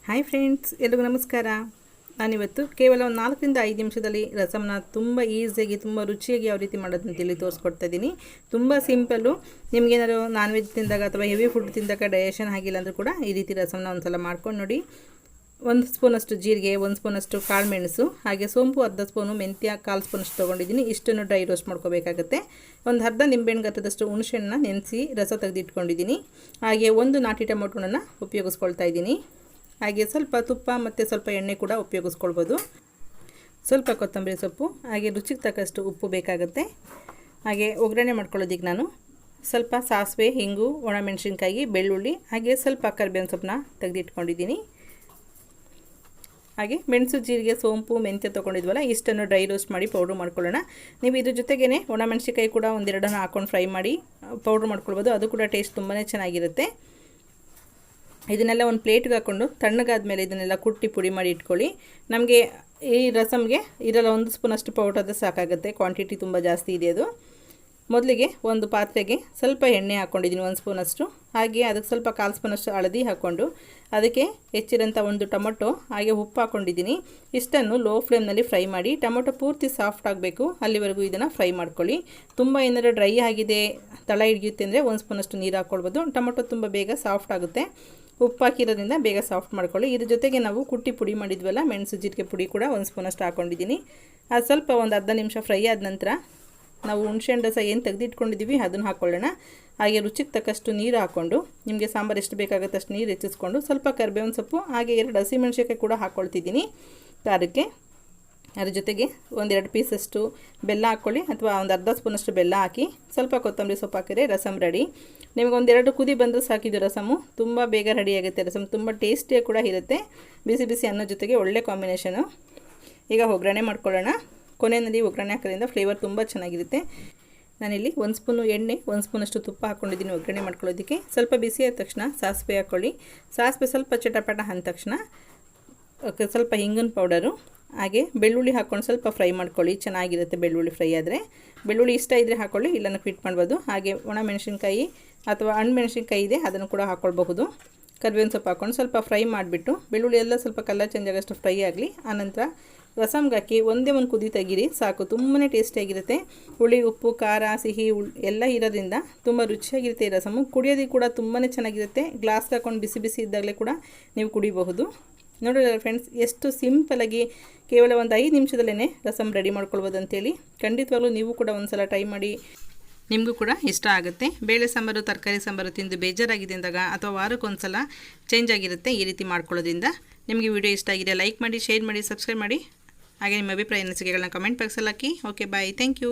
Hi friends, ಎಲ್ಲರಿಗೂ ನಮಸ್ಕಾರ. ನಾನಿವತ್ತು ಕೇವಲ ಒಂದು 4 ರಿಂದ 5 ನಿಮಿಷದಲ್ಲಿ ರಸಮ್ನ ತುಂಬ ಈಸಿಯಾಗಿ ತುಂಬ ರುಚಿಯಾಗಿ ಯಾವ ರೀತಿ ಮಾಡೋದು ಅಂತೇಳಿ ತೋರಿಸ್ಕೊಡ್ತಾ ಇದ್ದೀನಿ. ತುಂಬ ಸಿಂಪಲ್ಲು. ನಿಮಗೇನಾದ್ರು ನಾನ್ ವೆಜ್ ತಿಂದಾಗ ಅಥವಾ ಹೆವಿ ಫುಡ್ ತಿಂದಾಗ ಡೈಜೆಷನ್ ಆಗಿಲ್ಲ ಅಂದರೂ ಕೂಡ ಈ ರೀತಿ ರಸಮ್ನ ಒಂದು ಸಲ ಮಾಡ್ಕೊಂಡು ನೋಡಿ. 1 ಸ್ಪೂನಷ್ಟು ಜೀರಿಗೆ, 1 ಸ್ಪೂನಷ್ಟು ಕಾಳು ಮೆಣಸು, ಹಾಗೆ ಸೋಂಪು ಅರ್ಧ ಸ್ಪೂನು, ಮೆಂತ್ಯ 1/4 ಸ್ಪೂನಷ್ಟು ತೊಗೊಂಡಿದ್ದೀನಿ. ಇಷ್ಟನ್ನು ಡ್ರೈ ರೋಸ್ಟ್ ಮಾಡ್ಕೋಬೇಕಾಗುತ್ತೆ. ಒಂದು ಅರ್ಧ ನಿಂಬೆಹಣ್ಣು ಗಾತ್ರದಷ್ಟು ಹುಣಸೆಹಣ್ಣನ್ನ ನೆನೆಸಿ ರಸ ತೆಗೆದಿಟ್ಕೊಂಡಿದ್ದೀನಿ. ಹಾಗೆ 1 ನಾಟಿ ಟೊಮೊಟೊನ ಉಪಯೋಗಿಸ್ಕೊಳ್ತಾ ಇದ್ದೀನಿ. ಹಾಗೆ ಸ್ವಲ್ಪ ತುಪ್ಪ ಮತ್ತು ಸ್ವಲ್ಪ ಎಣ್ಣೆ ಕೂಡ ಉಪಯೋಗಿಸ್ಕೊಳ್ಬೋದು. ಸ್ವಲ್ಪ ಕೊತ್ತಂಬರಿ ಸೊಪ್ಪು, ಹಾಗೆ ರುಚಿಗೆ ತಕ್ಕಷ್ಟು ಉಪ್ಪು ಬೇಕಾಗುತ್ತೆ. ಹಾಗೆ ಒಗ್ಗರಣೆ ಮಾಡ್ಕೊಳ್ಳೋದಕ್ಕೆ ನಾನು ಸ್ವಲ್ಪ ಸಾಸಿವೆ, ಹಿಂಗು, ಒಣಮೆಣಸಿನ್ಕಾಯಿ, ಬೆಳ್ಳುಳ್ಳಿ, ಹಾಗೆ ಸ್ವಲ್ಪ ಕರಿಬೇವಿನ ಸೊಪ್ಪನ್ನ ತೆಗೆದಿಟ್ಕೊಂಡಿದ್ದೀನಿ. ಹಾಗೆ ಮೆಣಸು, ಜೀರಿಗೆ, ಸೋಂಪು, ಮೆಂತ್ಯ ತೊಗೊಂಡಿದ್ವಲ್ಲ, ಇಷ್ಟನ್ನು ಡ್ರೈ ರೋಸ್ಟ್ ಮಾಡಿ ಪೌಡ್ರ್ ಮಾಡ್ಕೊಳ್ಳೋಣ. ನೀವು ಇದ್ರ ಜೊತೆಗೇ ಒಣಮೆಣಸಿನ್ಕಾಯಿ ಕೂಡ 1-2 ಹಾಕ್ಕೊಂಡು ಫ್ರೈ ಮಾಡಿ ಪೌಡ್ರ್ ಮಾಡ್ಕೊಳ್ಬೋದು. ಅದು ಕೂಡ ಟೇಸ್ಟ್ ತುಂಬಾ ಚೆನ್ನಾಗಿರುತ್ತೆ. ಇದನ್ನೆಲ್ಲ ಒಂದು ಪ್ಲೇಟ್ಗೆ ಹಾಕ್ಕೊಂಡು ತಣ್ಣಗಾದ್ಮೇಲೆ ಇದನ್ನೆಲ್ಲ ಕುಟ್ಟಿ ಪುಡಿ ಮಾಡಿ ಇಟ್ಕೊಳ್ಳಿ. ನಮಗೆ ಈ ರಸಮ್ಗೆ ಇರಲ್ಲ 1 ಸ್ಪೂನಷ್ಟು ಪೌಡರ್ ಅದು ಸಾಕಾಗುತ್ತೆ. ಕ್ವಾಂಟಿಟಿ ತುಂಬ ಜಾಸ್ತಿ ಇದೆ ಅದು. ಮೊದಲಿಗೆ ಒಂದು ಪಾತ್ರೆಗೆ ಸ್ವಲ್ಪ ಎಣ್ಣೆ ಹಾಕ್ಕೊಂಡಿದ್ದೀನಿ, 1 ಸ್ಪೂನಷ್ಟು. ಹಾಗೆ ಅದಕ್ಕೆ ಸ್ವಲ್ಪ 1/4 ಸ್ಪೂನಷ್ಟು ಹಳದಿ ಹಾಕ್ಕೊಂಡು ಅದಕ್ಕೆ ಹೆಚ್ಚಿರೋಂಥ 1 ಟೊಮೊಟೊ, ಹಾಗೆ ಉಪ್ಪು ಹಾಕ್ಕೊಂಡಿದ್ದೀನಿ. ಇಷ್ಟನ್ನು ಲೋ ಫ್ಲೇಮ್ನಲ್ಲಿ ಫ್ರೈ ಮಾಡಿ. ಟೊಮೊಟೊ ಪೂರ್ತಿ ಸಾಫ್ಟ್ ಆಗಬೇಕು, ಅಲ್ಲಿವರೆಗೂ ಇದನ್ನು ಫ್ರೈ ಮಾಡ್ಕೊಳ್ಳಿ. ತುಂಬ ಏನಾದರೂ ಡ್ರೈ ಆಗಿದೆ, ತಳ ಹಿಡಿಯುತ್ತೆ ಅಂದರೆ 1 ಸ್ಪೂನಷ್ಟು ನೀರು ಹಾಕ್ಕೊಳ್ಬೋದು. ಟೊಮೊಟೊ ತುಂಬ ಬೇಗ ಸಾಫ್ಟ್ ಆಗುತ್ತೆ. ಉಪ್ಪು ಹಾಕಿರೋದ್ರಿಂದ ಬೇಗ ಸಾಫ್ಟ್ ಮಾಡ್ಕೊಳ್ಳಿ. ಇದ್ರ ಜೊತೆಗೆ ನಾವು ಕುಟ್ಟಿ ಪುಡಿ ಮಾಡಿದ್ವಲ್ಲ, ಮೆಣಸು ಜೀರಿಗೆ ಪುಡಿ ಕೂಡ 1 ಸ್ಪೂನಷ್ಟು ಹಾಕ್ಕೊಂಡಿದ್ದೀನಿ. ಅದು ಸ್ವಲ್ಪ ಒಂದು ಅರ್ಧ ನಿಮಿಷ ಫ್ರೈ ಆದ ನಂತರ ನಾವು ಹುಣಸೆಹಣ್ಣು ರಸ ಏನು ತೆಗೆದಿಟ್ಕೊಂಡಿದ್ದೀವಿ ಅದನ್ನು ಹಾಕ್ಕೊಳ್ಳೋಣ. ಹಾಗೆ ರುಚಿಗೆ ತಕ್ಕಷ್ಟು ನೀರು ಹಾಕ್ಕೊಂಡು, ನಿಮಗೆ ಸಾಂಬಾರು ಎಷ್ಟು ಬೇಕಾಗುತ್ತೆ ಅಷ್ಟು ನೀರು ಹೆಚ್ಚಿಸ್ಕೊಂಡು, ಸ್ವಲ್ಪ ಕರಿಬೇವಿನ ಸೊಪ್ಪು, ಹಾಗೆ 2 ಹಸಿಮೆಣಸಿನ್ಕಾಯಿ ಕೂಡ ಹಾಕ್ಕೊಳ್ತಿದ್ದೀನಿ ಖಾರಕ್ಕೆ. ಅದ್ರ ಜೊತೆಗೆ 1-2 ಪೀಸಷ್ಟು ಬೆಲ್ಲ ಹಾಕ್ಕೊಳ್ಳಿ, ಅಥವಾ ಒಂದು ಅರ್ಧ ಸ್ಪೂನಷ್ಟು ಬೆಲ್ಲ ಹಾಕಿ ಸ್ವಲ್ಪ ಕೊತ್ತಂಬರಿ ಸೊಪ್ಪು ಹಾಕಿದ್ರೆ ರಸಮ್ ರೆಡಿ. ನಿಮಗೆ 1-2 ಕುದಿ ಬಂದರೂ ಸಾಕಿದ್ದು ರಸಮು ತುಂಬ ಬೇಗ ರೆಡಿಯಾಗುತ್ತೆ. ರಸಮ್ ತುಂಬ ಟೇಸ್ಟಿಯಾಗಿ ಕೂಡ ಇರುತ್ತೆ. ಬಿಸಿ ಬಿಸಿ ಅನ್ನೋ ಜೊತೆಗೆ ಒಳ್ಳೆ ಕಾಂಬಿನೇಷನು. ಈಗ ಒಗ್ಗರಣೆ ಮಾಡ್ಕೊಳ್ಳೋಣ. ಕೊನೆಯಲ್ಲಿ ಒಗ್ಗರಣೆ ಹಾಕೋದ್ರಿಂದ ಫ್ಲೇವರ್ ತುಂಬ ಚೆನ್ನಾಗಿರುತ್ತೆ. ನಾನಿಲ್ಲಿ 1 ಸ್ಪೂನು ಎಣ್ಣೆ, 1 ಸ್ಪೂನಷ್ಟು ತುಪ್ಪ ಹಾಕ್ಕೊಂಡಿದ್ದೀನಿ ಒಗ್ಗರಣೆ ಮಾಡ್ಕೊಳ್ಳೋದಕ್ಕೆ. ಸ್ವಲ್ಪ ಬಿಸಿ ಆದ ತಕ್ಷಣ ಸಾಸಿವೆ ಹಾಕ್ಕೊಳ್ಳಿ. ಸಾಸಿವೆ ಸ್ವಲ್ಪ ಚಟಪಟ ಅಂದ ತಕ್ಷಣ ಸ್ವಲ್ಪ ಹಿಂಗಿನ ಪೌಡರು, ಹಾಗೆ ಬೆಳ್ಳುಳ್ಳಿ ಹಾಕ್ಕೊಂಡು ಸ್ವಲ್ಪ ಫ್ರೈ ಮಾಡ್ಕೊಳ್ಳಿ. ಚೆನ್ನಾಗಿರುತ್ತೆ ಬೆಳ್ಳುಳ್ಳಿ ಫ್ರೈ ಆದರೆ. ಬೆಳ್ಳುಳ್ಳಿ ಇಷ್ಟ ಇದ್ದರೆ ಹಾಕ್ಕೊಳ್ಳಿ, ಇಲ್ಲನ್ನು ಕ್ವಿಟ್ ಮಾಡ್ಬೋದು. ಹಾಗೆ ಒಣಮೆಣಸಿನ್ಕಾಯಿ ಅಥವಾ ಹಣ್ಣುಮೆಣಸಿನ್ಕಾಯಿ ಇದೆ ಅದನ್ನು ಕೂಡ ಹಾಕ್ಕೊಳ್ಬಹುದು. ಕರಿಬೇವಿನ ಸೊಪ್ಪು ಹಾಕ್ಕೊಂಡು ಸ್ವಲ್ಪ ಫ್ರೈ ಮಾಡಿಬಿಟ್ಟು, ಬೆಳ್ಳುಳ್ಳಿ ಎಲ್ಲ ಸ್ವಲ್ಪ ಕಲರ್ ಚೇಂಜ್ ಆಗೋಷ್ಟು ಫ್ರೈ ಆಗಲಿ. ಆನಂತರ ರಸಮ್ಗೆ ಹಾಕಿ ಒಂದೇ ಒಂದು ಕುದಿ ತೆಗೀರಿ ಸಾಕು. ತುಂಬಾ ಟೇಸ್ಟಿಯಾಗಿರುತ್ತೆ. ಹುಳಿ, ಉಪ್ಪು, ಖಾರ, ಸಿಹಿ ಎಲ್ಲ ಇರೋದ್ರಿಂದ ತುಂಬ ರುಚಿಯಾಗಿರುತ್ತೆ ಈ ರಸಮು. ಕುಡಿಯೋದಕ್ಕೆ ಕೂಡ ತುಂಬಾ ಚೆನ್ನಾಗಿರುತ್ತೆ. ಗ್ಲಾಸ್ಗೆ ಹಾಕ್ಕೊಂಡು ಬಿಸಿ ಬಿಸಿ ಇದ್ದಾಗಲೇ ಕೂಡ ನೀವು ಕುಡಿಬಹುದು. ನೋಡಿದ್ರೆ ಫ್ರೆಂಡ್ಸ್, ಎಷ್ಟು ಸಿಂಪಲಾಗಿ ಕೇವಲ ಒಂದು 5 ನಿಮಿಷದಲ್ಲೇ ರಸಮ್ ರೆಡಿ ಮಾಡ್ಕೊಳ್ಬೋದು ಅಂತೇಳಿ. ಖಂಡಿತವಾಗ್ಲೂ ನೀವು ಕೂಡ ಒಂದು ಸಲ ಟ್ರೈ ಮಾಡಿ, ನಿಮಗೂ ಕೂಡ ಇಷ್ಟ ಆಗುತ್ತೆ. ಬೇಳೆ ಸಾಂಬಾರು, ತರಕಾರಿ ಸಾಂಬಾರು ತಿಂದು ಬೇಜಾರಾಗಿದೆ ಅಂದಾಗ ಅಥವಾ ವಾರಕ್ಕೊಂದು ಸಲ ಚೇಂಜ್ ಆಗಿರುತ್ತೆ ಈ ರೀತಿ ಮಾಡ್ಕೊಳ್ಳೋದ್ರಿಂದ. ನಿಮಗೆ ವಿಡಿಯೋ ಇಷ್ಟ ಆಗಿದೆ ಲೈಕ್ ಮಾಡಿ, ಶೇರ್ ಮಾಡಿ, ಸಬ್ಸ್ಕ್ರೈಬ್ ಮಾಡಿ. ಹಾಗೆ ನಿಮ್ಮ ಅಭಿಪ್ರಾಯ ಅನಿಸಿಕೆಗಳನ್ನ ಕಮೆಂಟ್ ಬಾಕ್ಸಲ್ಲಿ ಹಾಕಿ. Okay, bye, thank you.